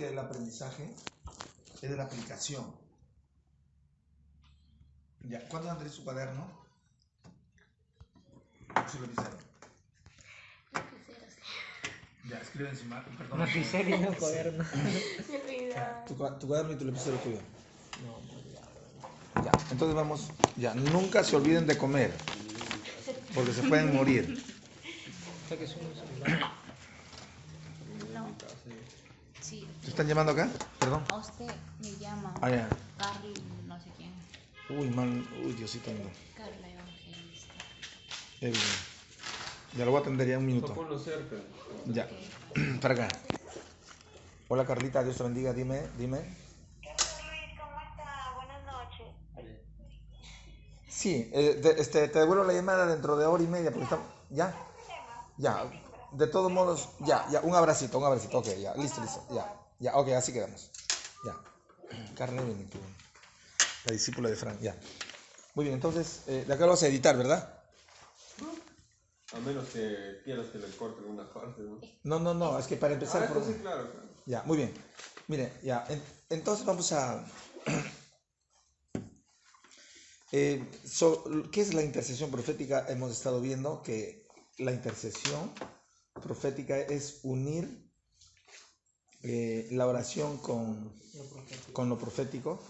que el aprendizaje es de la aplicación. Ya, ¿cuándo Andrés su cuaderno? Sí, lo dice. Ya, escribe encima, perdón. No, lapicero y no cuaderno. Tu cuaderno y tu lapicero tuyo. Ya, entonces vamos, ya, nunca se olviden de comer, porque se pueden morir. No. Sí. ¿Te están llamando acá? Perdón. A usted me llama. Ah, ya. Carly, no sé quién. Uy, Diosito mío. Carla Evangelista. Bien. Ya lo voy a atender ya un minuto. Ponlo cerca. Ya, para acá. Hola Carlita, Dios te bendiga, dime. ¿Qué tal, Luis? ¿Cómo está? Buenas noches. Sí, te devuelvo la llamada dentro de hora y media, porque estamos... ¿Ya? Ya, de todos modos, ya, un abracito, ok, ya, listo, ya, ok, así quedamos. Ya, Carla, la discípula de Frank, ya. Muy bien, entonces, de acá lo vas a editar, ¿verdad? A menos que quieras que le corte alguna parte, ¿no? No, es que para empezar... Esto sí, claro. Ya, muy bien. Mire, ya, entonces vamos a... ¿qué es la intercesión profética? Hemos estado viendo que la intercesión profética es unir la oración con lo profético.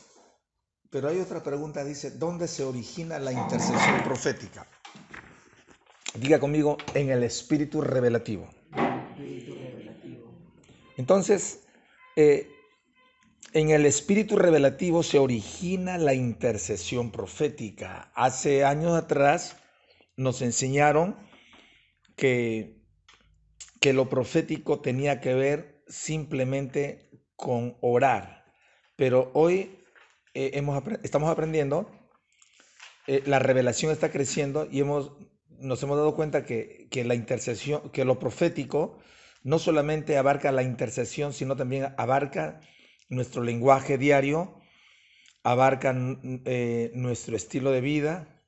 Pero hay otra pregunta, dice, ¿dónde se origina la intercesión profética? Diga conmigo, en el espíritu revelativo. Entonces, en el espíritu revelativo se origina la intercesión profética. Hace años atrás nos enseñaron que lo profético tenía que ver simplemente con orar. Pero hoy estamos aprendiendo, la revelación está creciendo y nos hemos dado cuenta que la intercesión, que lo profético no solamente abarca la intercesión, sino también abarca nuestro lenguaje diario, abarca nuestro estilo de vida,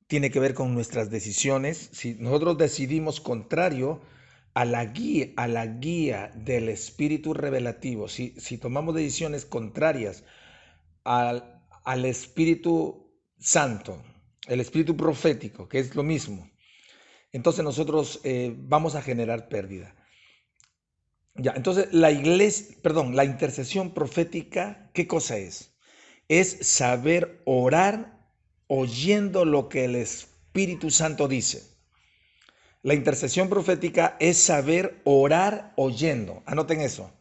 tiene que ver con nuestras decisiones. Si nosotros decidimos contrario a la guía del espíritu revelativo, si tomamos decisiones contrarias al Espíritu Santo, el Espíritu profético, que es lo mismo, entonces nosotros vamos a generar pérdida. Ya, entonces la intercesión profética, ¿qué cosa es? Es saber orar oyendo lo que el Espíritu Santo dice. La intercesión profética es saber orar oyendo. Anoten eso.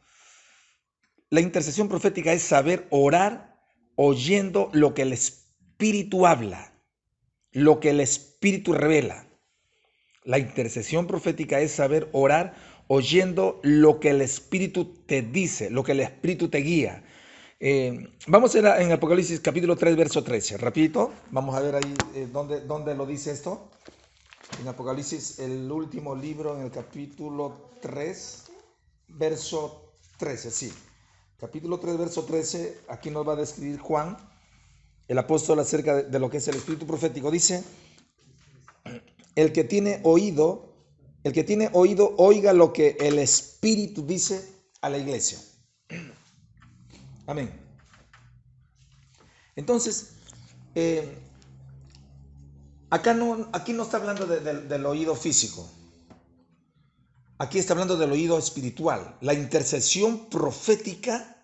La intercesión profética es saber orar oyendo lo que el Espíritu habla, lo que el Espíritu revela. La intercesión profética es saber orar oyendo lo que el Espíritu te dice, lo que el Espíritu te guía. Vamos a ir en Apocalipsis capítulo 3, verso 13. Rapidito, vamos a ver ahí dónde lo dice esto. En Apocalipsis, el último libro, en el capítulo 3, verso 13, sí. Capítulo 3, verso 13, aquí nos va a describir Juan, el apóstol, acerca de lo que es el espíritu profético. Dice, el que tiene oído, oiga lo que el Espíritu dice a la iglesia. Amén. Entonces, aquí no está hablando del oído físico. Aquí está hablando del oído espiritual. La intercesión profética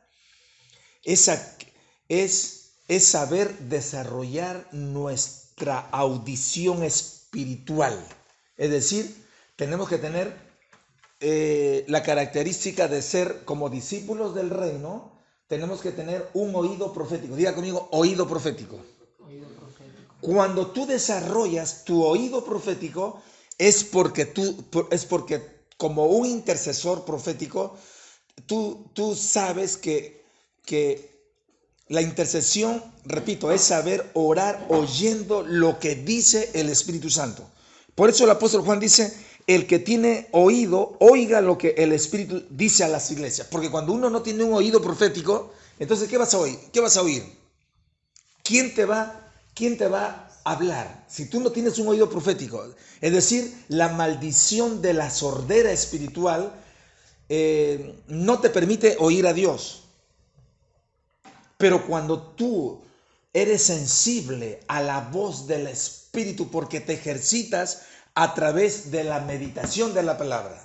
es saber desarrollar nuestra audición espiritual. Es decir, tenemos que tener la característica de ser como discípulos del reino. Tenemos que tener un oído profético. Diga conmigo, oído profético. Cuando tú desarrollas tu oído profético, es porque como un intercesor profético, tú sabes que la intercesión, repito, es saber orar oyendo lo que dice el Espíritu Santo. Por eso el apóstol Juan dice, el que tiene oído, oiga lo que el Espíritu dice a las iglesias. Porque cuando uno no tiene un oído profético, entonces ¿qué vas a oír? ¿Qué vas a oír? ¿Quién te va a hablar? Si tú no tienes un oído profético, es decir, la maldición de la sordera espiritual no te permite oír a Dios. Pero cuando tú eres sensible a la voz del Espíritu porque te ejercitas a través de la meditación de la palabra.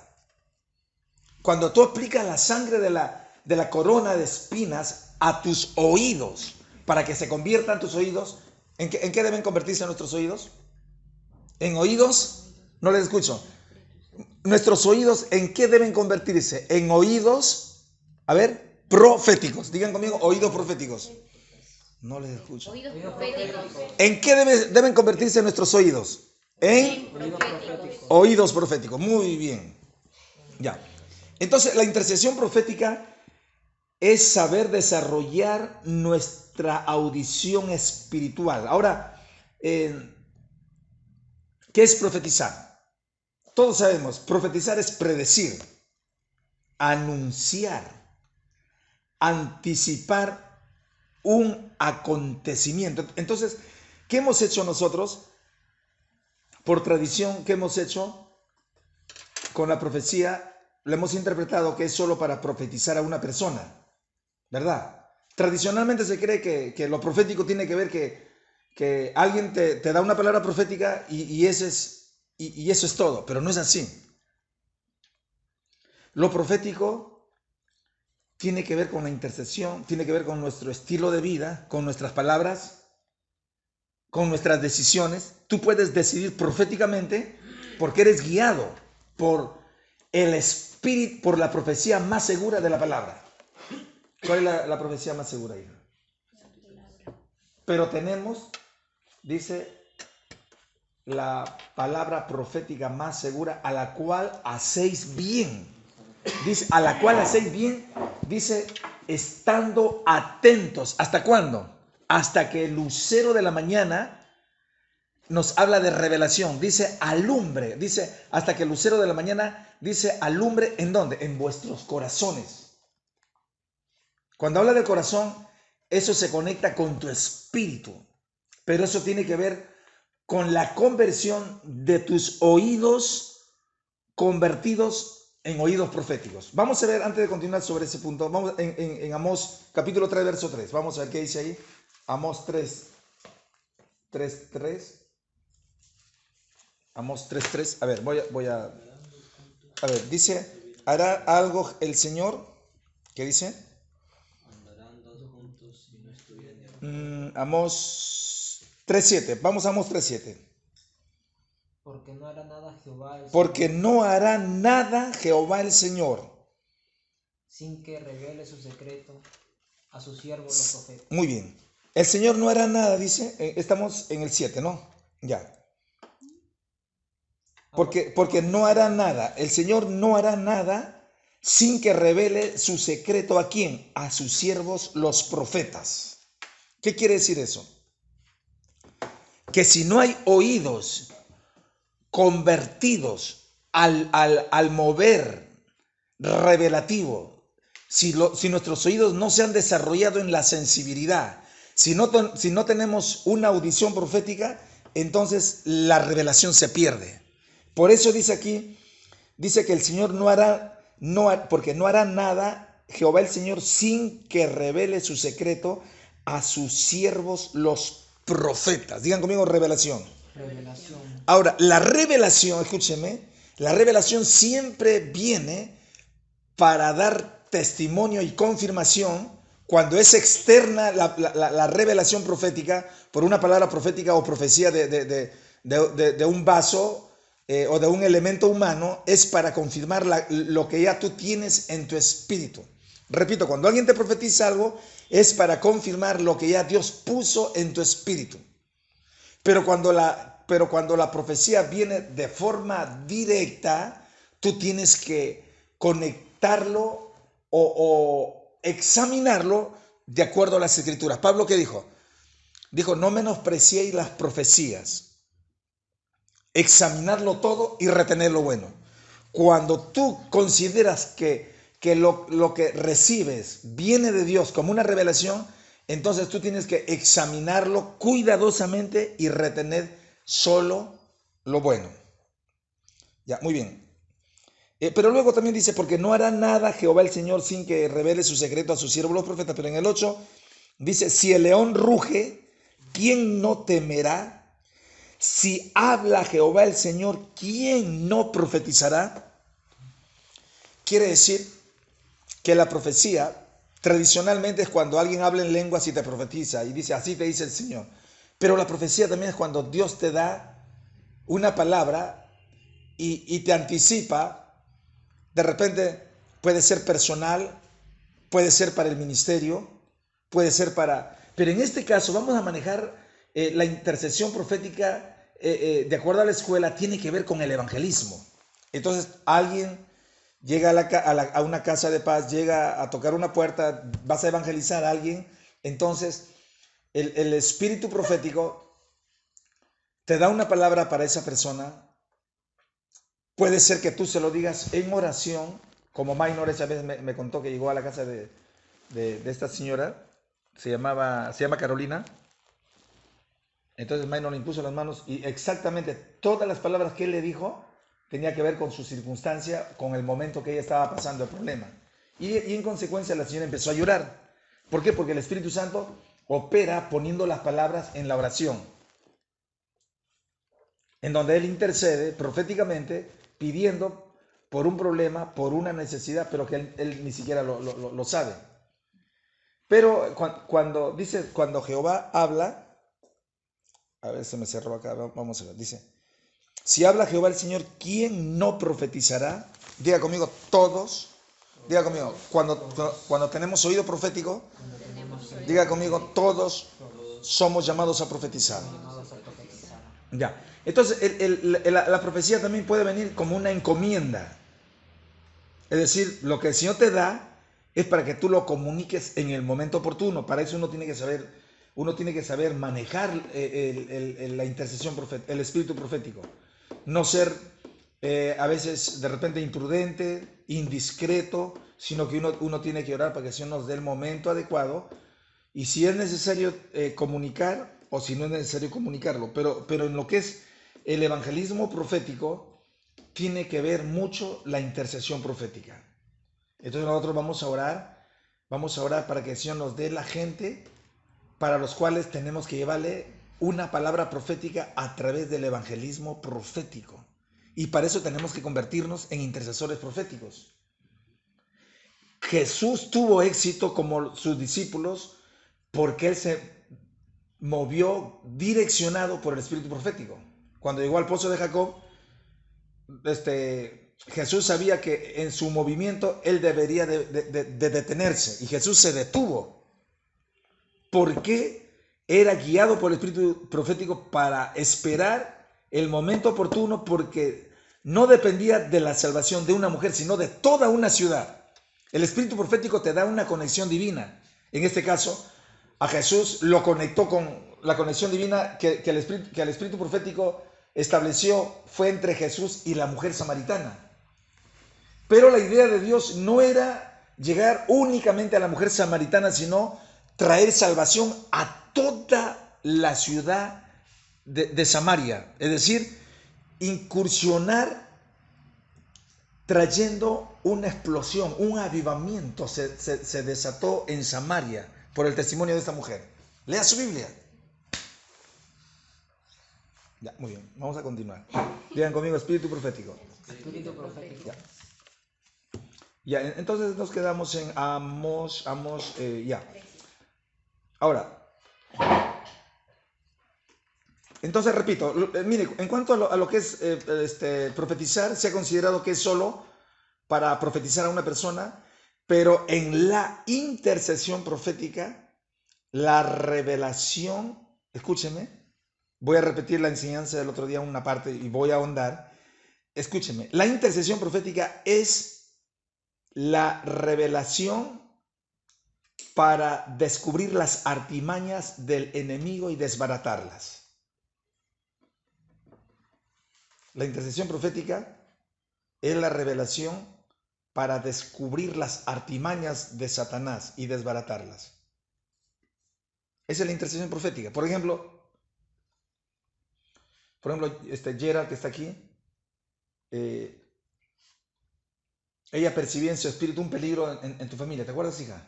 Cuando tú aplicas la sangre de la corona de espinas a tus oídos para que se conviertan tus oídos, ¿en qué deben convertirse nuestros oídos? ¿En oídos? No les escucho. Nuestros oídos, ¿en qué deben convertirse? En oídos, a ver, proféticos. Digan conmigo, oídos proféticos. No les escucho. Oídos proféticos. ¿En qué deben convertirse nuestros oídos? En oídos proféticos. Muy bien. Ya. Entonces, la intercesión profética es saber desarrollar nuestra audición espiritual. Ahora, ¿qué es profetizar? Todos sabemos, profetizar es predecir, anunciar, anticipar un acontecimiento. Entonces, ¿qué hemos hecho nosotros? Por tradición, ¿qué hemos hecho con la profecía? Lo hemos interpretado que es solo para profetizar a una persona, ¿verdad? Tradicionalmente se cree que lo profético tiene que ver que alguien te da una palabra profética y eso es todo, pero no es así. Lo profético tiene que ver con la intercesión, tiene que ver con nuestro estilo de vida, con nuestras palabras, con nuestras decisiones. Tú puedes decidir proféticamente porque eres guiado por el Espíritu, por la profecía más segura de la palabra. ¿Cuál es la profecía más segura, hija? Pero tenemos, dice, la palabra profética más segura a la cual hacéis bien. Dice, a la cual hacéis bien, dice, estando atentos. ¿Hasta cuándo? Hasta que el lucero de la mañana nos habla de revelación. Dice, alumbre. Dice, hasta que el lucero de la mañana, dice, alumbre, ¿en dónde? En vuestros corazones. Cuando habla del corazón, eso se conecta con tu espíritu. Pero eso tiene que ver con la conversión de tus oídos convertidos en oídos proféticos. Vamos a ver, antes de continuar sobre ese punto, vamos en Amós capítulo 3, verso 3. Vamos a ver qué dice ahí. Amós 3, 3. Amós 3:3. A ver, voy a ver, dice, ¿hará algo el Señor? ¿Qué dice? Andarán dos juntos y no estuvieran de acuerdo. Amós 3:7. Vamos a Amós 3:7. Porque no hará nada Jehová el Porque Señor, no hará nada Jehová el Señor sin que revele su secreto a sus siervos los profetas. Muy bien. El Señor no hará nada, dice. Estamos en el 7, ¿no? Ya. Porque no hará nada. El Señor no hará nada sin que revele su secreto ¿a quién? A sus siervos los profetas. ¿Qué quiere decir eso? Que si no hay oídos convertidos al mover revelativo, si nuestros oídos no se han desarrollado en la sensibilidad, si no tenemos una audición profética, entonces la revelación se pierde. Por eso dice aquí, dice que el Señor porque no hará nada Jehová el Señor sin que revele su secreto a sus siervos los profetas. Digan conmigo revelación. Revelación. Ahora, la revelación, escúcheme, la revelación siempre viene para dar testimonio y confirmación cuando es externa la revelación profética por una palabra profética o profecía de un vaso o de un elemento humano, es para confirmar lo que ya tú tienes en tu espíritu. Repito, cuando alguien te profetiza algo, es para confirmar lo que ya Dios puso en tu espíritu. Pero cuando la profecía viene de forma directa, tú tienes que conectarlo o examinarlo de acuerdo a las escrituras. Pablo, ¿qué dijo? Dijo, no menospreciéis las profecías. Examinarlo todo y retener lo bueno. Cuando tú consideras que lo que recibes viene de Dios como una revelación, entonces tú tienes que examinarlo cuidadosamente y retener solo lo bueno. Ya, muy bien. Pero luego también dice, porque no hará nada Jehová el Señor sin que revele su secreto a sus siervos los profetas. Pero en el 8 dice, si el león ruge, ¿quién no temerá? Si habla Jehová el Señor, ¿quién no profetizará? Quiere decir que la profecía tradicionalmente es cuando alguien habla en lenguas y te profetiza y dice, así te dice el Señor. Pero la profecía también es cuando Dios te da una palabra y te anticipa. De repente puede ser personal, puede ser para el ministerio, puede ser para... Pero en este caso vamos a manejar la intercesión profética de acuerdo a la escuela, tiene que ver con el evangelismo. Entonces alguien llega a una casa de paz, llega a tocar una puerta, vas a evangelizar a alguien, entonces el espíritu profético te da una palabra para esa persona. Puede ser que tú se lo digas en oración, como Maynor esa vez me contó que llegó a la casa de esta señora, se llama Carolina. Entonces Maynor le impuso las manos y exactamente todas las palabras que él le dijo tenía que ver con su circunstancia, con el momento que ella estaba pasando el problema. Y en consecuencia la señora empezó a llorar. ¿Por qué? Porque el Espíritu Santo opera poniendo las palabras en la oración, en donde él intercede proféticamente pidiendo por un problema, por una necesidad, pero que él ni siquiera lo sabe. Pero cuando Jehová habla, a ver, se me cerró acá, vamos a ver, dice, si habla Jehová el Señor, ¿quién no profetizará? Diga conmigo, todos. Diga conmigo, cuando tenemos oído profético, diga conmigo, todos somos llamados a profetizar. Ya. Entonces, la profecía también puede venir como una encomienda. Es decir, lo que el Señor te da es para que tú lo comuniques en el momento oportuno. Para eso uno tiene que saber manejar la intercesión profética, el espíritu profético. No ser a veces de repente imprudente, indiscreto, sino que uno tiene que orar para que el Señor nos dé el momento adecuado. Y si es necesario comunicar o si no es necesario comunicarlo. Pero en lo que es el evangelismo profético, tiene que ver mucho la intercesión profética. Entonces nosotros vamos a orar para que el Señor nos dé la gente para los cuales tenemos que llevarle una palabra profética a través del evangelismo profético. Y para eso tenemos que convertirnos en intercesores proféticos. Jesús tuvo éxito como sus discípulos porque él se movió direccionado por el espíritu profético. Cuando llegó al pozo de Jacob, Jesús sabía que en su movimiento él debería de detenerse y Jesús se detuvo porque era guiado por el espíritu profético para esperar el momento oportuno, porque no dependía de la salvación de una mujer, sino de toda una ciudad. El espíritu profético te da una conexión divina. En este caso, a Jesús lo conectó con la conexión divina que el espíritu profético estableció, fue entre Jesús y la mujer samaritana. Pero la idea de Dios no era llegar únicamente a la mujer samaritana, sino traer salvación a toda la ciudad de Samaria. Es decir, incursionar trayendo una explosión, un avivamiento se desató en Samaria por el testimonio de esta mujer. Lea su Biblia. Ya, muy bien, vamos a continuar. Digan conmigo, espíritu profético. Espíritu profético. Ya, entonces nos quedamos en Amós, ya. Ahora, entonces repito, mire, en cuanto a lo que es profetizar, se ha considerado que es solo para profetizar a una persona, pero en la intercesión profética, la revelación, escúcheme, voy a repetir la enseñanza del otro día una parte y voy a ahondar. Escúcheme, la intercesión profética es la revelación para descubrir las artimañas del enemigo y desbaratarlas. La intercesión profética es la revelación para descubrir las artimañas de Satanás y desbaratarlas. Esa es la intercesión profética. Por ejemplo, Gerald, que está aquí, ella percibía en su espíritu un peligro en tu familia. ¿Te acuerdas, hija?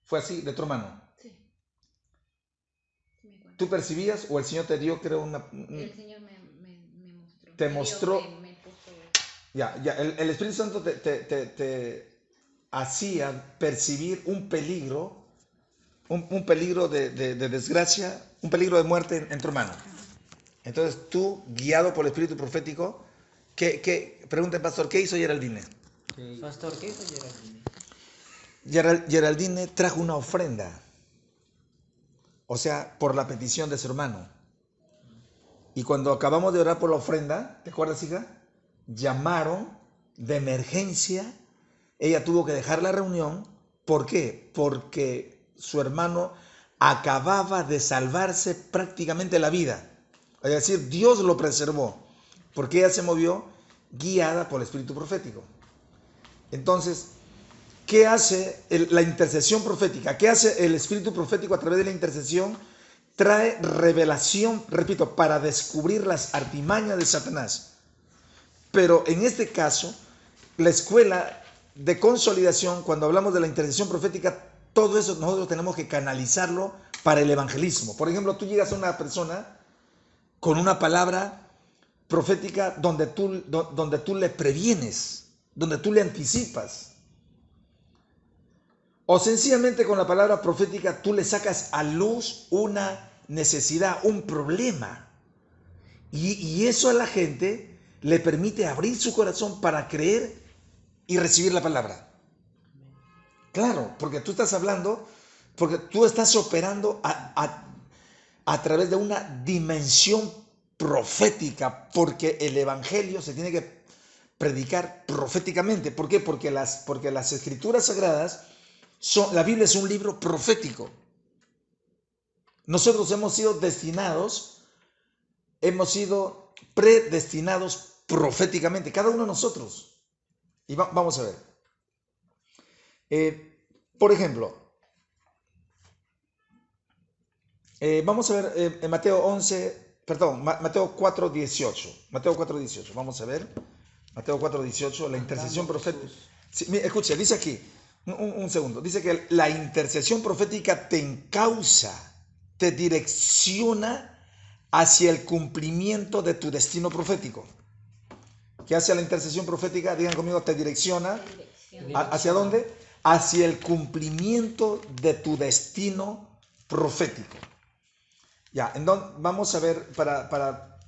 ¿Fue así de tu hermano? Sí. Sí me acuerdo. ¿Tú percibías o el Señor te dio, creo, El Señor me mostró. te Me dio- mostró? me puso. Ya, el Espíritu Santo te hacía percibir un peligro, un peligro de desgracia, un peligro de muerte en tu hermano. Entonces tú, guiado por el Espíritu profético, pregunta, pastor, ¿qué hizo Geraldine? Pastor, ¿qué hizo Geraldine? Geraldine trajo una ofrenda, o sea, por la petición de su hermano. Y cuando acabamos de orar por la ofrenda, ¿te acuerdas, hija? Llamaron de emergencia. Ella tuvo que dejar la reunión. ¿Por qué? Porque su hermano acababa de salvarse prácticamente la vida. Es decir, Dios lo preservó, porque ella se movió guiada por el Espíritu profético. Entonces, ¿qué hace la intercesión profética? ¿Qué hace el Espíritu profético a través de la intercesión? Trae revelación, repito, para descubrir las artimañas de Satanás. Pero en este caso, la escuela de consolidación, cuando hablamos de la intercesión profética, todo eso nosotros tenemos que canalizarlo para el evangelismo. Por ejemplo, tú llegas a una persona con una palabra profética donde tú le previenes, donde tú le anticipas. O sencillamente con la palabra profética tú le sacas a luz una necesidad, un problema. Y eso a la gente le permite abrir su corazón para creer y recibir la palabra. Claro, porque tú estás hablando, porque tú estás operando a través de una dimensión profética, porque el evangelio se tiene que predicar proféticamente. ¿Por qué? Porque las escrituras sagradas la Biblia es un libro profético. Nosotros hemos sido predestinados proféticamente, cada uno de nosotros. Y vamos a ver. Por ejemplo, vamos a ver en Mateo 4:18. Mateo 4:18. Vamos a ver. Mateo 4:18, la intercesión profética. Sí, escucha, dice aquí, un segundo. Dice que la intercesión profética te encausa, te direcciona hacia el cumplimiento de tu destino profético. ¿Qué hace la intercesión profética? Digan conmigo, te direcciona. ¿Hacia dónde? Hacia el cumplimiento de tu destino profético. Ya, entonces vamos a ver, para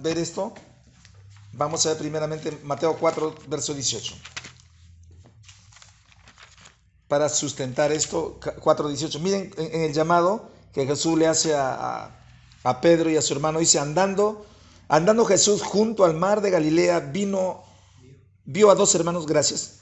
ver esto, vamos a ver primeramente Mateo 4, verso 18. Para sustentar esto, 4:18. Miren en el llamado que Jesús le hace a Pedro y a su hermano. Dice, andando Jesús junto al mar de Galilea, vio a dos hermanos, gracias.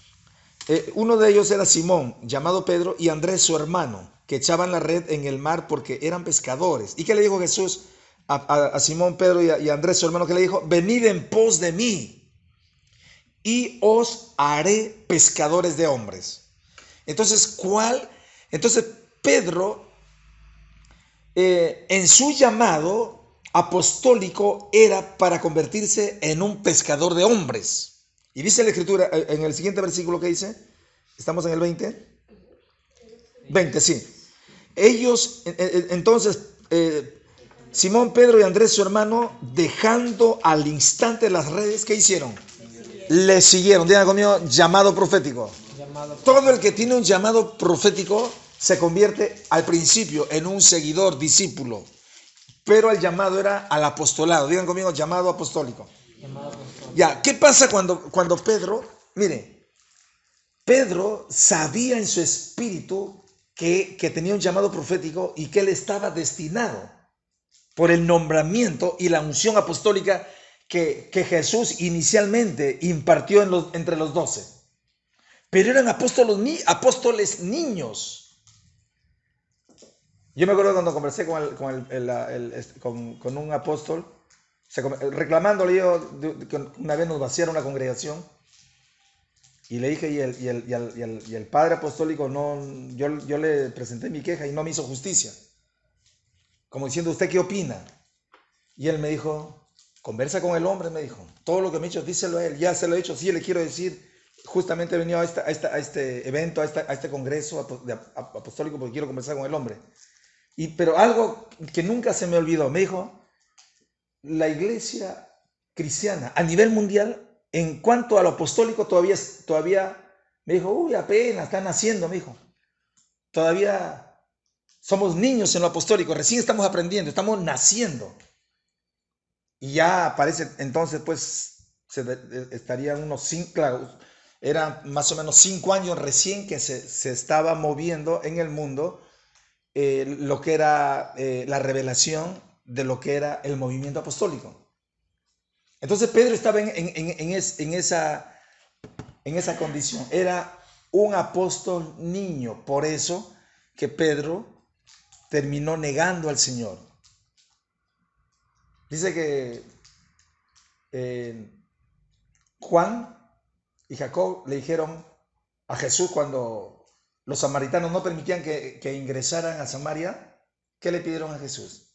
Uno de ellos era Simón, llamado Pedro, y Andrés, su hermano, que echaban la red en el mar porque eran pescadores. ¿Y qué le dijo Jesús a Simón, Pedro y a Andrés, su hermano? ¿Qué le dijo? Venid en pos de mí y os haré pescadores de hombres. Entonces, Pedro, en su llamado apostólico, era para convertirse en un pescador de hombres. Y dice la Escritura, en el siguiente versículo que dice, estamos en el 20. 20, sí. Ellos, entonces, Simón, Pedro y Andrés, su hermano, dejando al instante las redes, ¿qué hicieron? Le siguieron. Digan conmigo, llamado profético. Todo el que tiene un llamado profético se convierte al principio en un seguidor, discípulo. Pero el llamado era al apostolado. Digan conmigo, llamado apostólico. Ya, ¿qué pasa cuando Pedro, mire, Pedro sabía en su espíritu que tenía un llamado profético y que él estaba destinado por el nombramiento y la unción apostólica que Jesús inicialmente impartió entre los 12. Pero eran apóstoles niños. Yo me acuerdo cuando conversé con un apóstol, reclamándole yo, que una vez nos vaciaron la congregación, y le dije, y el padre apostólico, yo le presenté mi queja y no me hizo justicia. Como diciendo, ¿usted qué opina? Y él me dijo, conversa con el hombre, me dijo. Todo lo que me ha dicho, díselo a él. Ya se lo he dicho, sí, le quiero decir justamente he venido a este evento, a este congreso apostólico porque quiero conversar con el hombre. Pero algo que nunca se me olvidó, me dijo, la iglesia cristiana a nivel mundial, en cuanto a lo apostólico, todavía me dijo, uy, apenas están naciendo, me dijo. Todavía somos niños en lo apostólico, recién estamos aprendiendo, estamos naciendo. Y ya parece, entonces, pues, estarían unos 5, claro, eran más o menos 5 años recién que se estaba moviendo en el mundo lo que era la revelación de lo que era el movimiento apostólico. Entonces Pedro estaba en esa condición. Era un apóstol niño. Por eso que Pedro terminó negando al Señor. Dice que Juan y Jacob le dijeron a Jesús cuando los samaritanos no permitían que ingresaran a Samaria, ¿qué le pidieron a Jesús?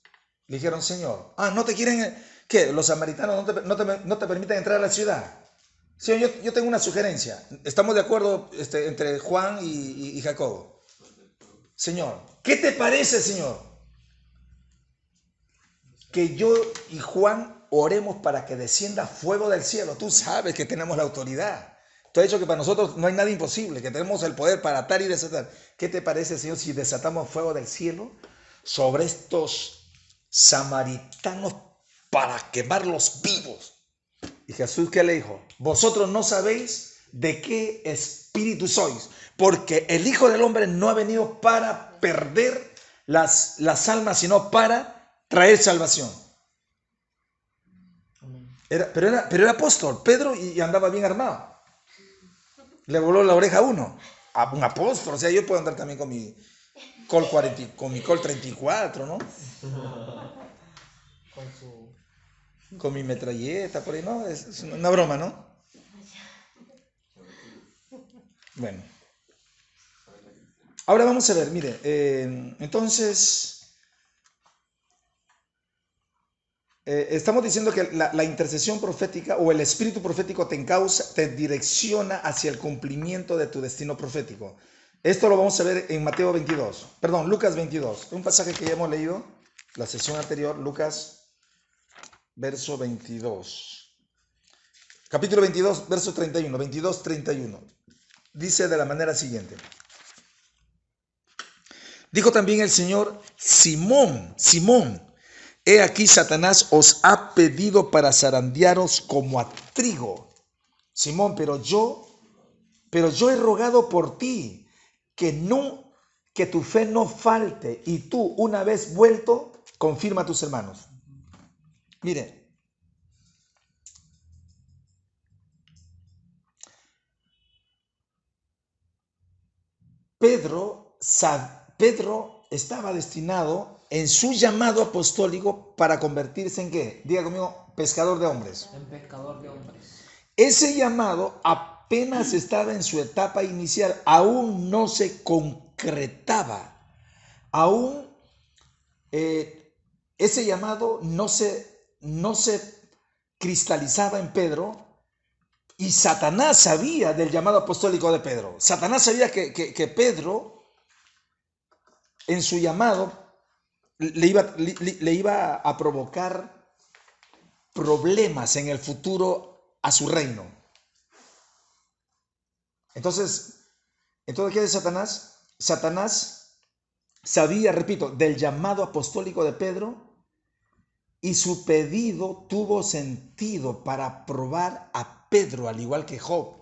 Le dijeron, Señor, no te quieren, ¿qué? Los samaritanos no te permiten entrar a la ciudad. Señor, yo tengo una sugerencia. Estamos de acuerdo entre Juan y Jacobo. Señor, ¿qué te parece, Señor? Que yo y Juan oremos para que descienda fuego del cielo. Tú sabes que tenemos la autoridad. Tú has dicho que para nosotros no hay nada imposible, que tenemos el poder para atar y desatar. ¿Qué te parece, Señor, si desatamos fuego del cielo sobre estos samaritanos para quemarlos vivos? Y Jesús, ¿qué le dijo? Vosotros no sabéis de qué espíritu sois, porque el Hijo del Hombre no ha venido para perder las almas, sino para traer salvación. Pero era apóstol, Pedro, y andaba bien armado. Le voló la oreja a uno, a un apóstol. O sea, yo puedo andar también con mi Col 34, ¿no? Con mi metralleta, por ahí, ¿no? Es una broma, ¿no? Bueno. Ahora vamos a ver, mire, entonces, estamos diciendo que la intercesión profética o el espíritu profético te encausa, te direcciona hacia el cumplimiento de tu destino profético. Esto lo vamos a ver en Lucas 22, un pasaje que ya hemos leído la sesión anterior, Lucas, verso 22. Capítulo 22, verso 31, 22, 31. Dice de la manera siguiente. Dijo también el Señor, Simón, he aquí Satanás os ha pedido para zarandearos como a trigo. Simón, pero yo he rogado por ti que tu fe no falte, y tú, una vez vuelto, confirma a tus hermanos. Mire, Pedro estaba destinado en su llamado apostólico para convertirse en ¿qué? Diga conmigo, pescador de hombres. En pescador de hombres. Ese llamado apenas estaba en su etapa inicial, aún no se concretaba, aún ese llamado no se cristalizaba en Pedro, y Satanás sabía del llamado apostólico de Pedro. Satanás sabía que Pedro, en su llamado, le iba a provocar problemas en el futuro a su reino. Entonces, ¿qué es Satanás? Satanás sabía, repito, del llamado apostólico de Pedro, y su pedido tuvo sentido para probar a Pedro, al igual que Job.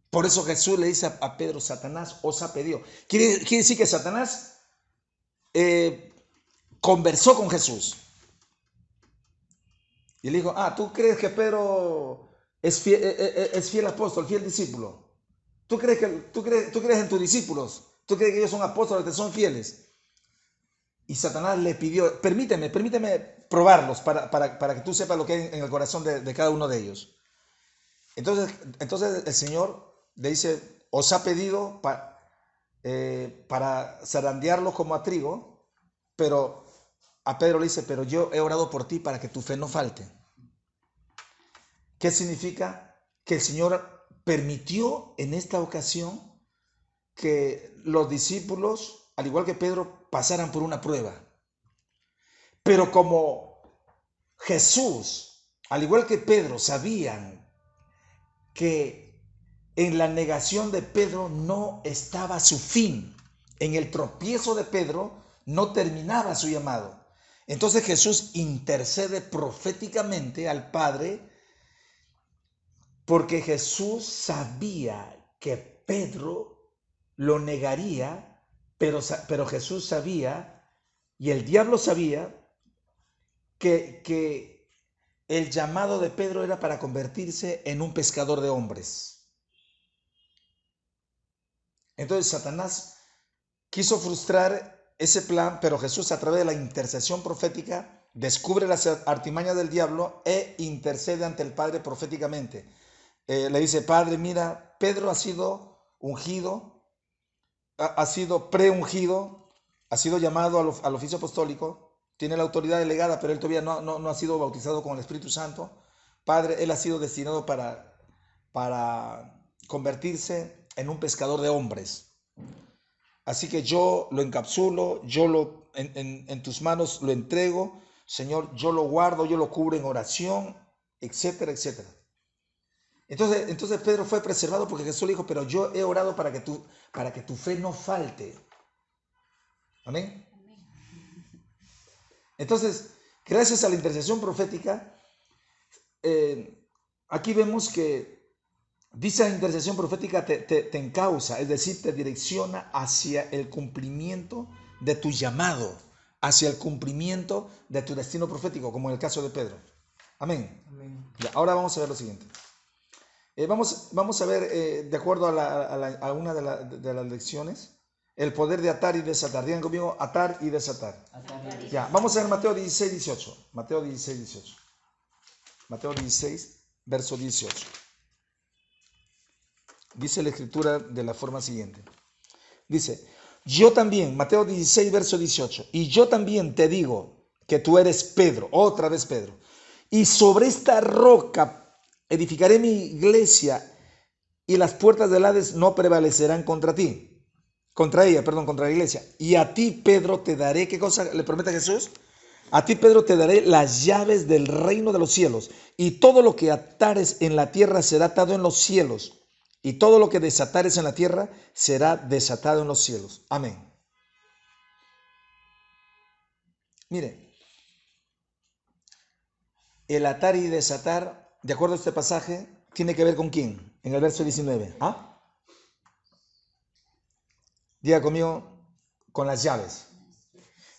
Por eso Jesús le dice a Pedro, Satanás os ha pedido. Quiere decir que Satanás conversó con Jesús. Y le dijo, ¿tú crees que Pedro es fiel apóstol, fiel discípulo? ¿Tú crees en tus discípulos? ¿Tú crees que ellos son apóstoles, que son fieles? Y Satanás le pidió, permíteme probarlos para que tú sepas lo que hay en el corazón de cada uno de ellos. Entonces el Señor le dice, os ha pedido para zarandearlos como a trigo, pero a Pedro le dice, pero yo he orado por ti para que tu fe no falte. ¿Qué significa? Que el Señor permitió en esta ocasión que los discípulos, al igual que Pedro, pasaran por una prueba. Pero como Jesús, al igual que Pedro, sabían que en la negación de Pedro no estaba su fin, en el tropiezo de Pedro no terminaba su llamado. Entonces Jesús intercede proféticamente al Padre, porque Jesús sabía que Pedro lo negaría, pero Jesús sabía, y el diablo sabía, que el llamado de Pedro era para convertirse en un pescador de hombres. Entonces Satanás quiso frustrar ese plan, pero Jesús, a través de la intercesión profética, descubre las artimañas del diablo e intercede ante el Padre proféticamente. Le dice: Padre, mira, Pedro ha sido ungido, ha sido preungido, ha sido llamado al oficio apostólico, tiene la autoridad delegada, pero él todavía no ha sido bautizado con el Espíritu Santo. Padre, él ha sido destinado para convertirse en un pescador de hombres. Así que yo lo encapsulo, en tus manos lo entrego, Señor, yo lo guardo, yo lo cubro en oración, etcétera, etcétera. Entonces Pedro fue preservado porque Jesús le dijo: pero yo he orado para que tu fe no falte. Amén. Entonces, gracias a la intercesión profética, aquí vemos que dicha intercesión profética te encausa, es decir, te direcciona hacia el cumplimiento de tu llamado, hacia el cumplimiento de tu destino profético, como en el caso de Pedro. Amén. Amén. Ya, ahora vamos a ver lo siguiente. Vamos a ver, de acuerdo a una de las lecciones, el poder de atar y desatar. Digan conmigo: atar y desatar. Ya, vamos a ver Mateo 16, 18. Mateo 16, 18. Mateo 16, verso 18. Dice la escritura de la forma siguiente. Dice: yo también, Mateo 16, verso 18, y yo también te digo que tú eres Pedro, otra vez Pedro, y sobre esta roca edificaré mi iglesia, y las puertas del Hades no prevalecerán contra la iglesia. Y a ti, Pedro, te daré, ¿qué cosa le promete Jesús? A ti, Pedro, te daré las llaves del reino de los cielos, y todo lo que atares en la tierra será atado en los cielos, y todo lo que desatares en la tierra será desatado en los cielos. Amén. Mire, el atar y desatar, de acuerdo a este pasaje, tiene que ver con quién, en el verso 19. ¿Ah? Diga conmigo: con las llaves.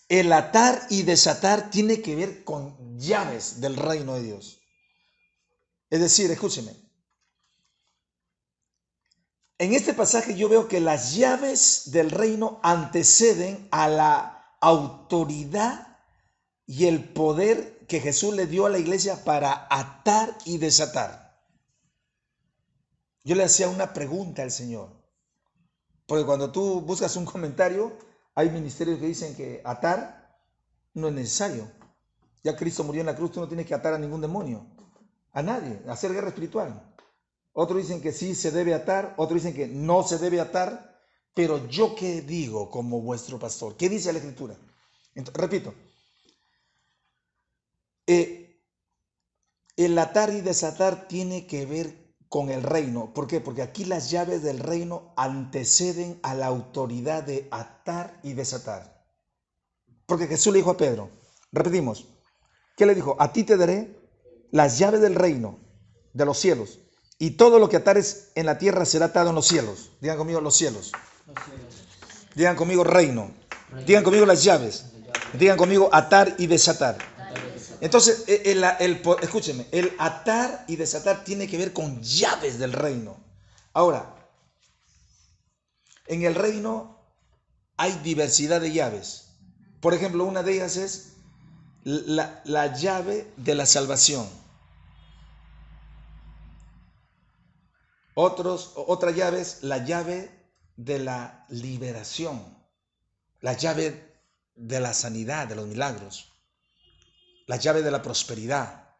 El atar y desatar tiene que ver con llaves del reino de Dios. Es decir, escúcheme, en este pasaje yo veo que las llaves del reino anteceden a la autoridad y el poder que Jesús le dio a la iglesia para atar y desatar. Yo le hacía una pregunta al Señor, porque cuando tú buscas un comentario, hay ministerios que dicen que atar no es necesario. Ya Cristo murió en la cruz, tú no tienes que atar a ningún demonio, a nadie, hacer guerra espiritual. Otros dicen que sí se debe atar, otros dicen que no se debe atar, pero yo qué digo como vuestro pastor, ¿qué dice la Escritura? Entonces, repito, el atar y desatar tiene que ver con el reino. ¿Por qué? Porque aquí las llaves del reino anteceden a la autoridad de atar y desatar. Porque Jesús le dijo a Pedro, repetimos, ¿qué le dijo? A ti te daré las llaves del reino, de los cielos, y todo lo que atares en la tierra será atado en los cielos. Digan conmigo: los cielos. Los cielos. Digan conmigo: reino. Digan conmigo: las llaves. Digan conmigo: atar y desatar. Entonces, escúcheme, el atar y desatar tiene que ver con llaves del reino. Ahora, en el reino hay diversidad de llaves. Por ejemplo, una de ellas es la llave de la salvación. Otra llave es la llave de la liberación, la llave de la sanidad, de los milagros, la llave de la prosperidad,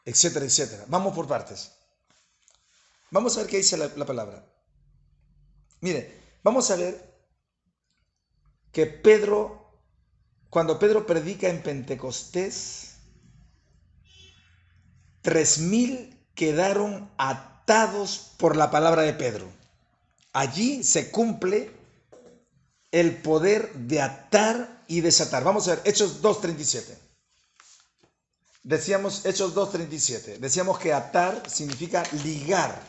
etcétera, etcétera. Vamos por partes. Vamos a ver qué dice la palabra. Mire, vamos a ver que Pedro, cuando Pedro predica en Pentecostés, 3,000 quedaron atados por la palabra de Pedro. Allí se cumple el poder de atar y desatar. Vamos a ver, Hechos 2:37. Decíamos, Hechos 2:37. Decíamos que atar significa ligar.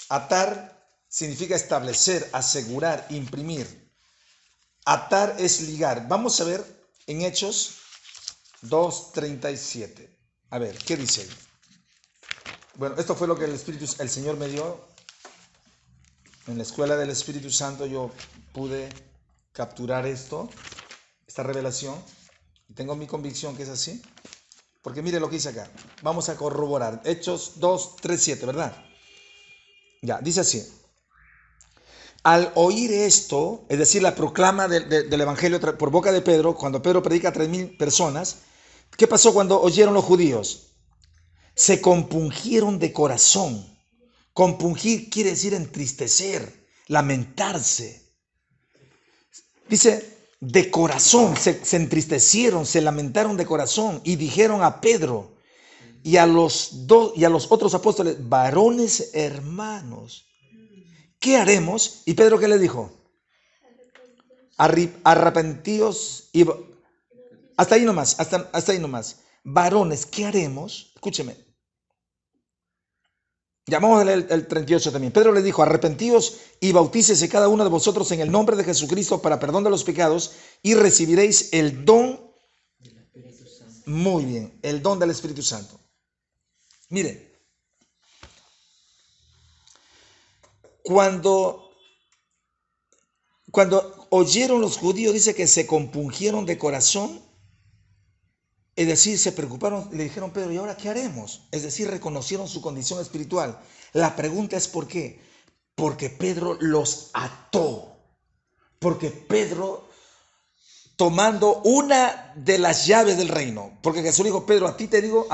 Atar significa establecer, asegurar, imprimir. Atar es ligar. Vamos a ver en Hechos 2:37. A ver, ¿qué dice ahí? Bueno, esto fue lo que el Señor me dio. En la escuela del Espíritu Santo yo pude capturar esta revelación. Y tengo mi convicción que es así. Porque mire lo que dice acá. Vamos a corroborar. Hechos 2:37, ¿verdad? Ya, dice así. Al oír esto, es decir, la proclama del Evangelio por boca de Pedro, cuando Pedro predica a 3,000 personas, ¿qué pasó cuando oyeron los judíos? Se compungieron de corazón. Compungir quiere decir entristecer, lamentarse. Dice, de corazón, se entristecieron, se lamentaron de corazón y dijeron a Pedro y a los otros apóstoles, varones hermanos, ¿qué haremos? Y Pedro, ¿qué le dijo? Arrepentíos y... Hasta ahí nomás, hasta ahí nomás. Varones, ¿qué haremos? Escúcheme. Ya vamos a leer el 38 también. Pedro le dijo, arrepentíos y bautícese cada uno de vosotros en el nombre de Jesucristo para perdón de los pecados y recibiréis el don. Muy bien, el don del Espíritu Santo. Mire, cuando oyeron los judíos, dice que se compungieron de corazón, es decir, se preocuparon, le dijeron, Pedro, ¿y ahora qué haremos? Es decir, reconocieron su condición espiritual. La pregunta es ¿por qué? Porque Pedro los ató. Porque Pedro, tomando una de las llaves del reino, porque Jesús le dijo, Pedro, Pedro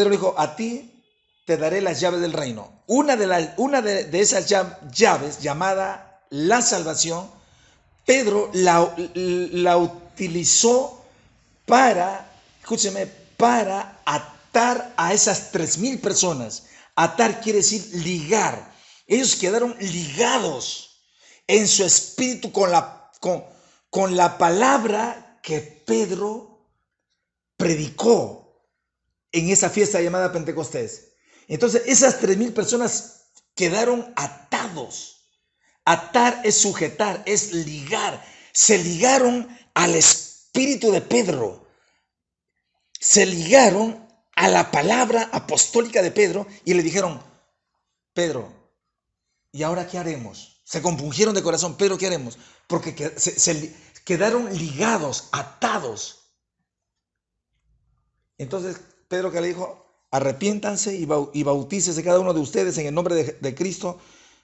le dijo, a ti te daré las llaves del reino. Una de esas llaves, llamada la salvación, Pedro la utilizó para atar a esas 3,000 personas. Atar quiere decir ligar. Ellos quedaron ligados en su espíritu con la palabra que Pedro predicó en esa fiesta llamada Pentecostés. Entonces esas 3,000 personas quedaron atados. Atar es sujetar, es ligar. Se ligaron al espíritu de Pedro. Se ligaron a la palabra apostólica de Pedro y le dijeron, Pedro, ¿y ahora qué haremos? Se compungieron de corazón, Pedro, ¿qué haremos? Porque se quedaron ligados, atados. Entonces Pedro, que le dijo, arrepiéntanse y bautícese cada uno de ustedes en el nombre de Cristo,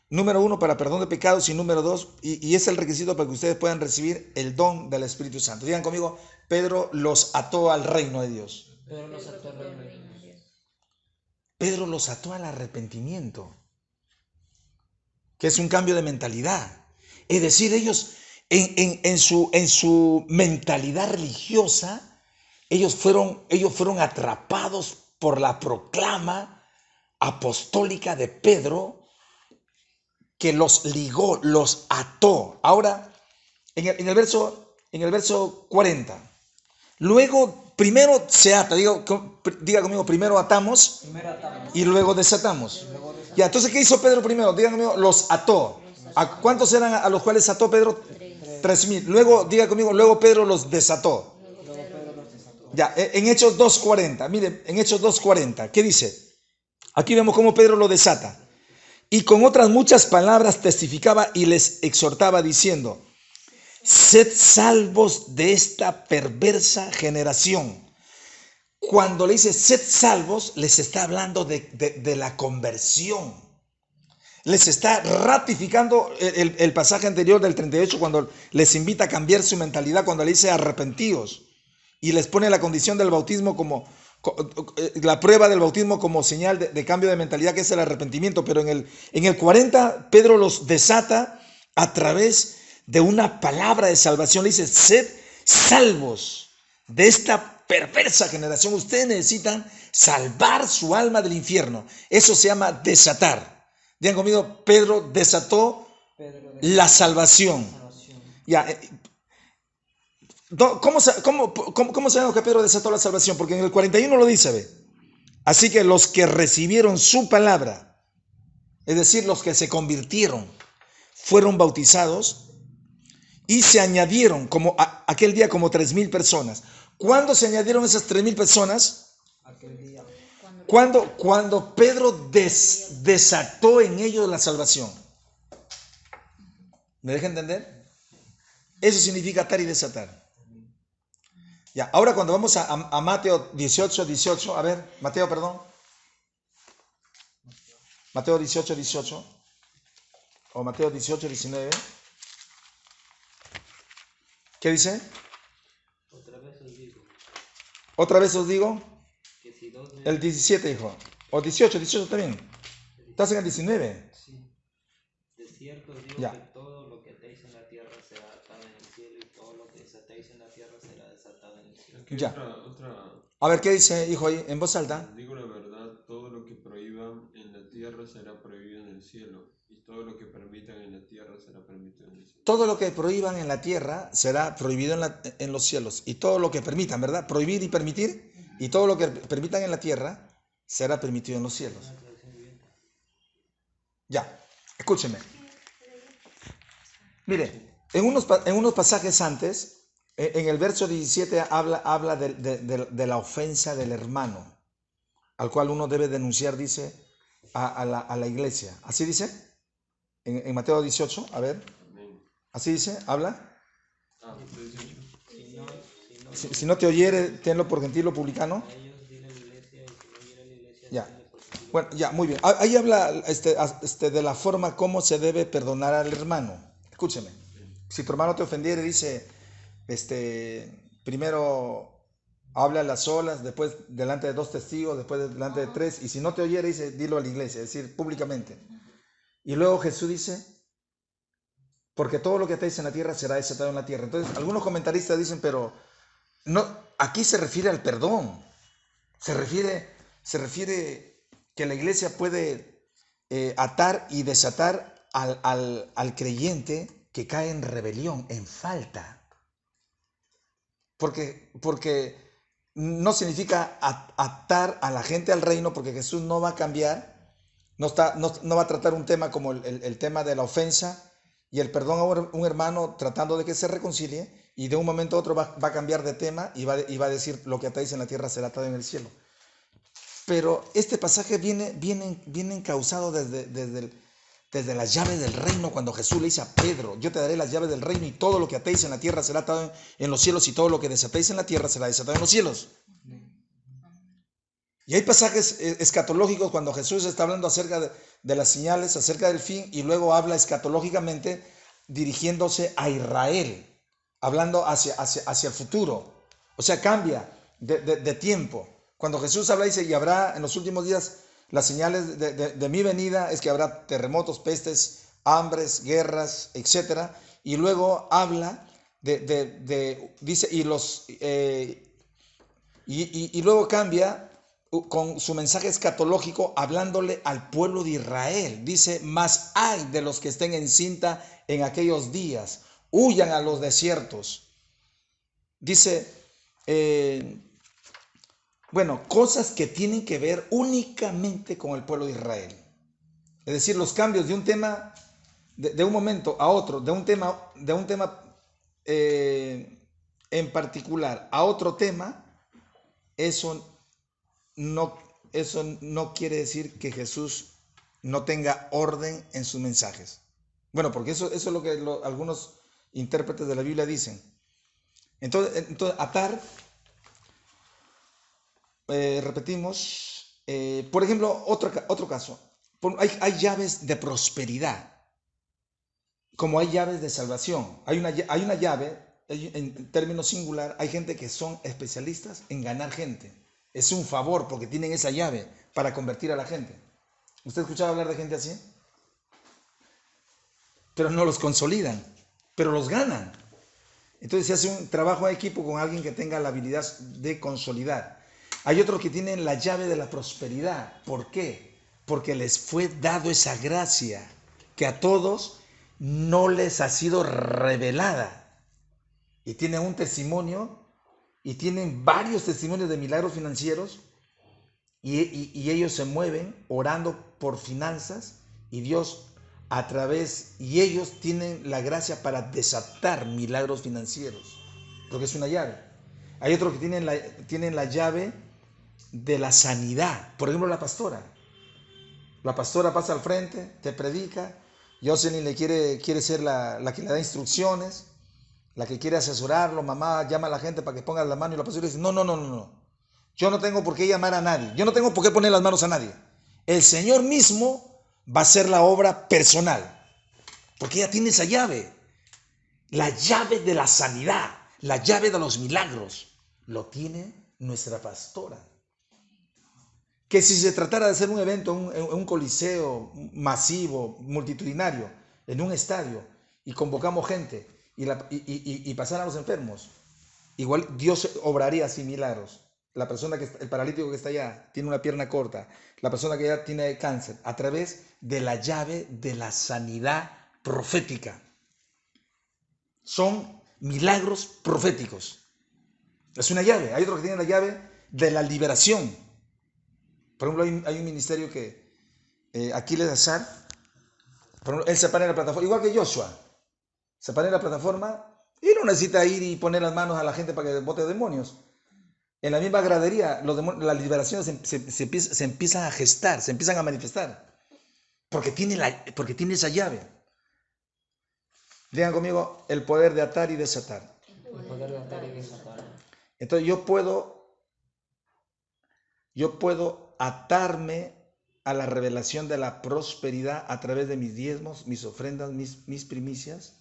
número 1, para perdón de pecados, y número 2, y es el requisito para que ustedes puedan recibir el don del Espíritu Santo. Digan conmigo, Pedro los ató al reino de Dios. Pedro los ató al reino de Dios. Pedro los ató al arrepentimiento, que es un cambio de mentalidad. Es decir, ellos en su mentalidad religiosa, ellos fueron atrapados por la proclama apostólica de Pedro, que los ligó, los ató. Ahora, en el verso 40, luego, primero se ata, diga conmigo, primero atamos, y luego desatamos. Ya, entonces, ¿qué hizo Pedro primero? Diga conmigo, los ató. ¿A cuántos eran a los cuales ató Pedro? 3,000. Luego, diga conmigo, luego Pedro los desató. Ya, en Hechos 2:40, miren, en Hechos 2:40, ¿qué dice? Aquí vemos cómo Pedro lo desata. Y con otras muchas palabras testificaba y les exhortaba diciendo, sed salvos de esta perversa generación. Cuando le dice sed salvos, les está hablando de la conversión. Les está ratificando el pasaje anterior del 38, cuando les invita a cambiar su mentalidad, cuando le dice arrepentíos. Y les pone la condición del bautismo como la prueba del bautismo como señal de cambio de mentalidad, que es el arrepentimiento, pero en el 40 Pedro los desata a través de una palabra de salvación. Le dice, sed salvos de esta perversa generación. Ustedes necesitan salvar su alma del infierno. Eso se llama desatar. Digan conmigo, Pedro desató la salvación. Ya. ¿Cómo sabemos que Pedro desató la salvación? Porque en el 41 lo dice, ve. Así que los que recibieron su palabra, es decir, los que se convirtieron, fueron bautizados y se añadieron aquel día como 3,000 personas. ¿Cuándo se añadieron esas 3,000 personas? Aquel día. Cuando Pedro desató en ellos la salvación. ¿Me deja entender? Eso significa atar y desatar. Ya, ahora cuando vamos a Mateo 18, a ver, Mateo 18, o Mateo 18, 19. ¿Qué dice? Otra vez os digo. Que si dos de El 17, hijo. O 18 también. Estás en el 19. Sí. De cierto os digo Ya. que todo lo que atéis en la tierra será atado en el cielo, y todo lo que desatéis en la tierra será desatado en el cielo. Es que Ya. otra, A ver, ¿qué dice, hijo, ahí en voz alta? digo la verdad, todo lo que prohíban en la tierra será prohibido en el cielo, y todo lo que permitan en la tierra será permitido en el cielo. Todo lo que prohíban en la tierra será prohibido en los cielos. Y todo lo que permitan, ¿verdad? Prohibir y permitir. Y todo lo que permitan en la tierra será permitido en los cielos. Ya, escúcheme. Mire, en unos pasajes antes, en el verso 17 habla de la ofensa del hermano, al cual uno debe denunciar, dice, a la iglesia. ¿Así dice? En Mateo 18, a ver. Amén. ¿Así dice? ¿Habla? Entonces, Si no te oyere, tenlo por gentil o publicano. A ellos dile a la iglesia, y si no oyere a la iglesia, Ya. dile por gentil o Bueno, ya, muy bien. Ahí habla de la forma como se debe perdonar al hermano. Escúcheme. Si tu hermano te ofendiere, dice, primero habla a las solas, después delante de 2 testigos, después delante de 3, y si no te oyere, dice, dilo a la iglesia, es decir, públicamente. Y luego Jesús dice, porque todo lo que atéis en la tierra será desatado en la tierra. Entonces, algunos comentaristas dicen, pero no, aquí se refiere al perdón. Se refiere que la iglesia puede atar y desatar al creyente que cae en rebelión, en falta. Porque no significa atar a la gente al reino, porque Jesús no va a cambiar, no va a tratar un tema como el tema de la ofensa y el perdón a un hermano tratando de que se reconcilie, y de un momento a otro va a cambiar de tema y va a decir, lo que atáis en la tierra será atado en el cielo. Pero este pasaje viene encauzado desde las llaves del reino, cuando Jesús le dice a Pedro, yo te daré las llaves del reino, y todo lo que atéis en la tierra será atado en los cielos, y todo lo que desatéis en la tierra será desatado en los cielos. Y hay pasajes escatológicos cuando Jesús está hablando acerca de las señales, acerca del fin, y luego habla escatológicamente dirigiéndose a Israel, hablando hacia el futuro. O sea, cambia de tiempo. Cuando Jesús habla, dice, y habrá en los últimos días las señales de mi venida, es que habrá terremotos, pestes, hambres, guerras, etc. Y luego habla dice, y luego cambia con su mensaje escatológico hablándole al pueblo de Israel. Dice, mas hay de los que estén encinta en aquellos días, huyan a los desiertos. Dice, cosas que tienen que ver únicamente con el pueblo de Israel. Es decir, los cambios de un tema, de un momento a otro, de un tema en particular a otro tema, eso no quiere decir que Jesús no tenga orden en sus mensajes. Bueno, porque eso es lo que algunos intérpretes de la Biblia dicen. Entonces atar, repetimos, por ejemplo, otro caso. Hay llaves de prosperidad, como hay llaves de salvación. Hay una llave, en términos singular, hay gente que son especialistas en ganar gente. Es un favor porque tienen esa llave para convertir a la gente. ¿Usted ha escuchado hablar de gente así? Pero no los consolidan, pero los ganan. Entonces se hace un trabajo de equipo con alguien que tenga la habilidad de consolidar. Hay otros que tienen la llave de la prosperidad. ¿Por qué? Porque les fue dado esa gracia que a todos no les ha sido revelada. Y tienen un testimonio y tienen varios testimonios de milagros financieros y ellos se mueven orando por finanzas y Dios a través, y ellos tienen la gracia para desatar milagros financieros, porque es una llave. Hay otros que tienen la llave de la sanidad. Por ejemplo, la pastora. La pastora pasa al frente, te predica. Jocelyn quiere ser la que le da instrucciones, la que quiere asesorarlo. Mamá llama a la gente para que ponga la mano y la pastora dice, no. Yo no tengo por qué llamar a nadie. Yo no tengo por qué poner las manos a nadie. El Señor mismo va a hacer la obra personal, porque ella tiene esa llave, la llave de la sanidad, la llave de los milagros, lo tiene nuestra pastora. Que si se tratara de hacer un evento, un coliseo masivo, multitudinario, en un estadio, y convocamos gente, y pasaran a los enfermos, igual Dios obraría así milagros. La persona el paralítico que está allá tiene una pierna corta, la persona que ya tiene cáncer, a través de la llave de la sanidad profética. Son milagros proféticos. Es una llave. Hay otros que tienen la llave de la liberación. Por ejemplo, hay un ministerio que Aquiles Azar, por ejemplo, él se para en la plataforma, igual que Joshua, se para en la plataforma y no necesita ir y poner las manos a la gente para que bote demonios. En la misma gradería, las liberaciones se empiezan a gestar, se empiezan a manifestar, porque tiene esa llave. Digan conmigo, el poder de atar y desatar. El poder de atar y desatar. Entonces yo puedo atarme a la revelación de la prosperidad a través de mis diezmos, mis ofrendas, mis primicias,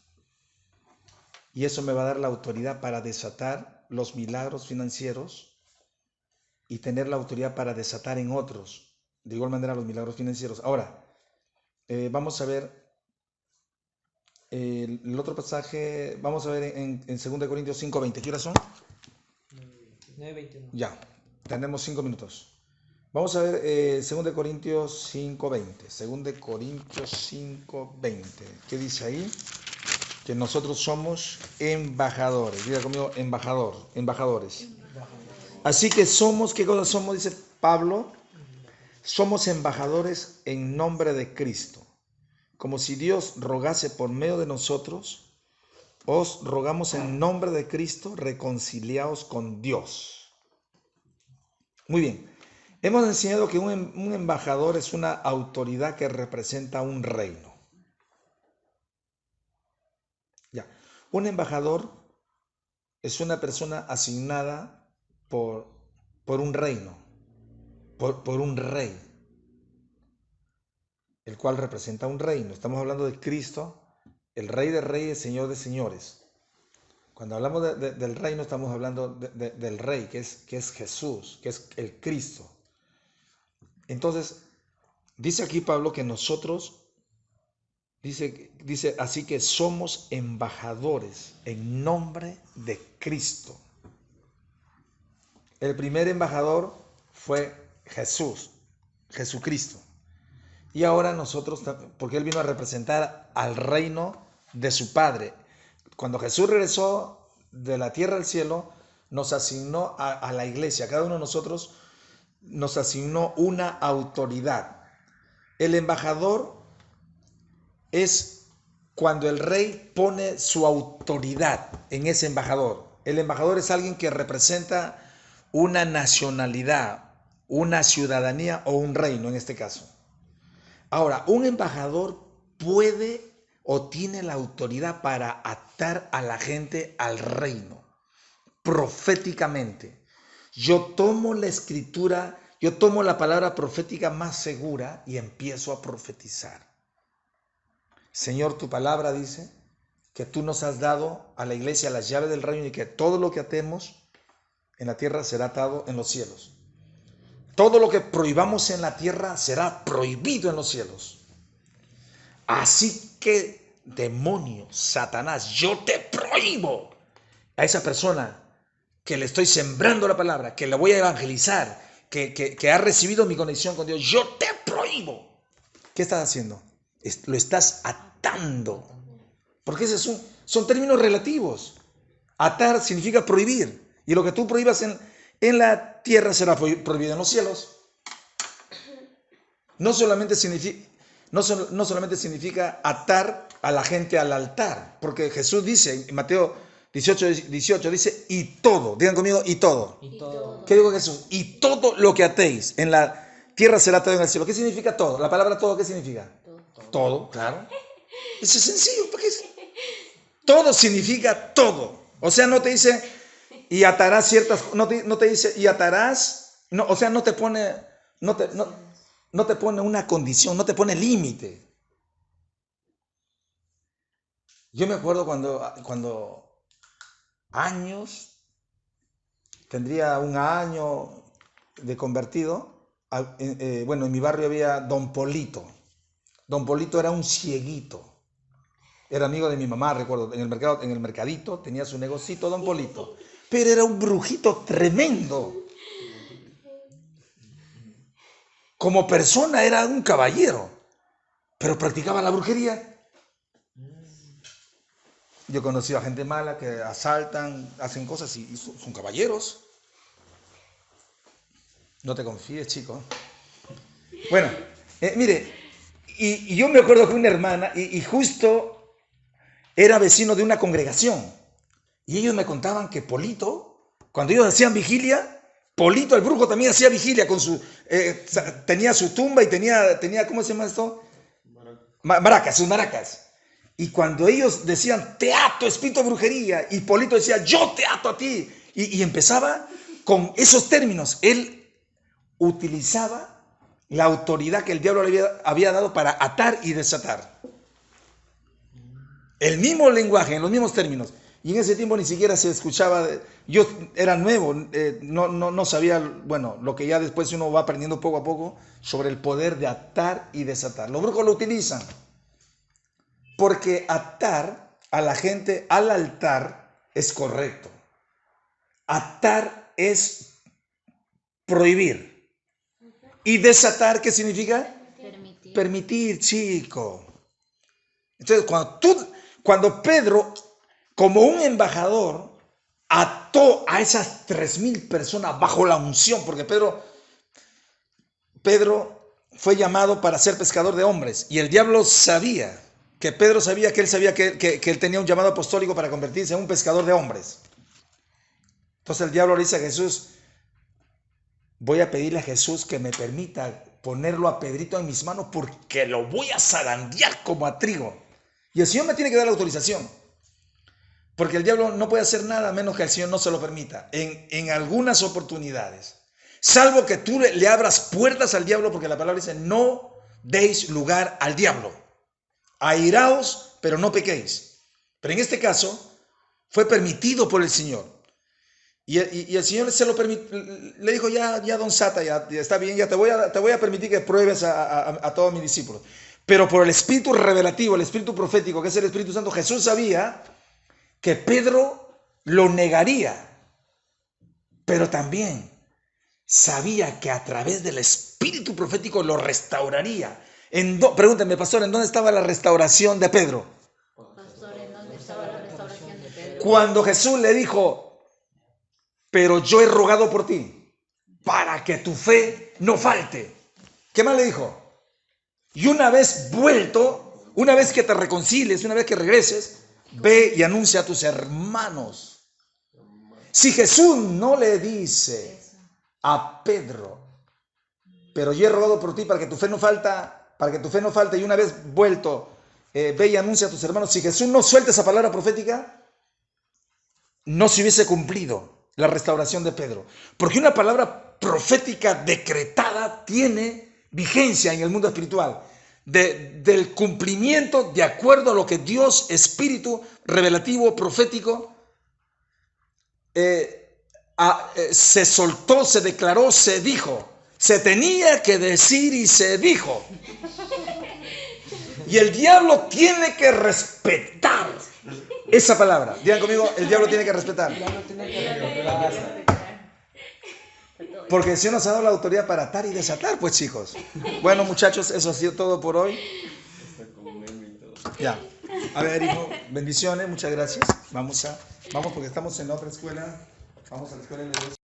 y eso me va a dar la autoridad para desatar los milagros financieros y tener la autoridad para desatar en otros, de igual manera, los milagros financieros. Ahora, vamos a ver el otro pasaje, vamos a ver en 2 Corintios 5:20. ¿Qué horas son? 9:21. Ya, tenemos 5 minutos. Vamos a ver 2 Corintios 5:20. 2 Corintios 5:20. ¿Qué dice ahí? Que nosotros somos embajadores. Diga conmigo, embajadores. Así que somos, ¿qué cosa somos? Dice Pablo, somos embajadores en nombre de Cristo. Como si Dios rogase por medio de nosotros, os rogamos en nombre de Cristo, reconciliaos con Dios. Muy bien. Hemos enseñado que un embajador es una autoridad que representa un reino. Ya. Un embajador es una persona asignada por un reino, por un rey, el cual representa un reino. Estamos hablando de Cristo, el Rey de Reyes, Señor de Señores. Cuando hablamos del reino, estamos hablando del Rey, que es Jesús, que es el Cristo. Entonces, dice aquí Pablo que nosotros, dice así que somos embajadores en nombre de Cristo. El primer embajador fue Jesucristo. Y ahora nosotros, porque Él vino a representar al reino de su Padre. Cuando Jesús regresó de la tierra al cielo, nos asignó a la iglesia. Cada uno de nosotros nos asignó una autoridad. El embajador es cuando el rey pone su autoridad en ese embajador. El embajador es alguien que representa una nacionalidad, una ciudadanía o un reino en este caso. Ahora, un embajador puede o tiene la autoridad para atar a la gente al reino, proféticamente. Yo tomo la escritura, yo tomo la palabra profética más segura y empiezo a profetizar. Señor, tu palabra dice que tú nos has dado a la iglesia las llaves del reino y que todo lo que atemos en la tierra será atado en los cielos. todo lo que prohibamos en la tierra será prohibido en los cielos. Así que, demonio, Satanás, yo te prohíbo a esa persona que le estoy sembrando la palabra, que la voy a evangelizar, que ha recibido mi conexión con Dios, yo te prohíbo. ¿Qué estás haciendo? Lo estás atando. Porque esos son términos relativos. Atar significa prohibir. Y lo que tú prohíbas en la tierra será prohibido en los cielos. No solamente significa atar a la gente al altar. Porque Jesús dice en Mateo 18, dice, y todo. Digan conmigo, y todo. Y todo. ¿Qué dijo Jesús? Y todo lo que atéis en la tierra será atado en el cielo. ¿Qué significa todo? La palabra todo, ¿qué significa? Todo, claro. Eso es sencillo. ¿Por qué? Todo significa todo. O sea, no te dice y atarás ciertas, no te dice y atarás, no, o sea, no te pone una condición, no te pone límite. Yo me acuerdo cuando años, tendría un año de convertido, bueno, en mi barrio había Don Polito. Don Polito era un cieguito. Era amigo de mi mamá, recuerdo, en el mercadito, tenía su negocito, Don Polito. Pero era un brujito tremendo. Como persona era un caballero, pero practicaba la brujería. Yo he conocido a gente mala que asaltan, hacen cosas y son caballeros. No te confíes, chico. Bueno, mire, y yo me acuerdo que una hermana, y justo era vecino de una congregación. Y ellos me contaban que Polito, cuando ellos hacían vigilia, Polito el brujo también hacía vigilia con su... tenía su tumba y tenía ¿cómo se llama esto? Maracas, sus maracas. Y cuando ellos decían, te ato, espíritu de brujería, y Polito decía, yo te ato a ti. Y empezaba con esos términos. Él utilizaba la autoridad que el diablo le había dado para atar y desatar. El mismo lenguaje, en los mismos términos. Y en ese tiempo ni siquiera se escuchaba, yo era nuevo, no sabía, bueno, lo que ya después uno va aprendiendo poco a poco sobre el poder de atar y desatar. Los brujos lo utilizan porque atar a la gente al altar es correcto. Atar es prohibir. Y desatar, ¿qué significa? Permitir, chico. Entonces, cuando Pedro, como un embajador, ató a esas 3,000 personas bajo la unción, porque Pedro fue llamado para ser pescador de hombres, y el diablo sabía que Pedro sabía que él tenía un llamado apostólico para convertirse en un pescador de hombres. Entonces el diablo le dice a Jesús, voy a pedirle a Jesús que me permita ponerlo a Pedrito en mis manos porque lo voy a zarandear como a trigo. Y el Señor me tiene que dar la autorización. Porque el diablo no puede hacer nada a menos que el Señor no se lo permita. En algunas oportunidades. Salvo que tú le abras puertas al diablo, porque la palabra dice, no deis lugar al diablo. Airaos, pero no pequéis. Pero en este caso, fue permitido por el Señor. Y el Señor se lo permitió, le dijo, ya don Sata, ya está bien, ya te voy a permitir que pruebes a todos mis discípulos. Pero por el espíritu revelativo, el espíritu profético, que es el Espíritu Santo, Jesús sabía que Pedro lo negaría, pero también sabía que a través del espíritu profético lo restauraría. Pregúntenme, pastor, ¿en dónde estaba la restauración de Pedro? Pastor, ¿en dónde estaba la restauración de Pedro? Cuando Jesús le dijo, pero yo he rogado por ti, para que tu fe no falte. ¿Qué más le dijo? Y una vez vuelto, una vez que te reconcilies, una vez que regreses, ve y anuncia a tus hermanos. Si Jesús no le dice a Pedro, pero yo he rogado por ti para que tu fe no falte, y una vez vuelto, ve y anuncia a tus hermanos. Si Jesús no suelta esa palabra profética, no se hubiese cumplido la restauración de Pedro. Porque una palabra profética decretada tiene vigencia en el mundo espiritual. Del cumplimiento de acuerdo a lo que Dios, espíritu revelativo, profético, se soltó, se declaró, se dijo. Se tenía que decir y se dijo. Y el diablo tiene que respetar esa palabra. Digan conmigo, el diablo tiene que respetar. Porque el Señor nos ha dado la autoridad para atar y desatar, pues chicos. Bueno, muchachos, eso ha sido todo por hoy. Ya. A ver, hijo, bendiciones, muchas gracias. Vamos porque estamos en la otra escuela. Vamos a la escuela de Dios.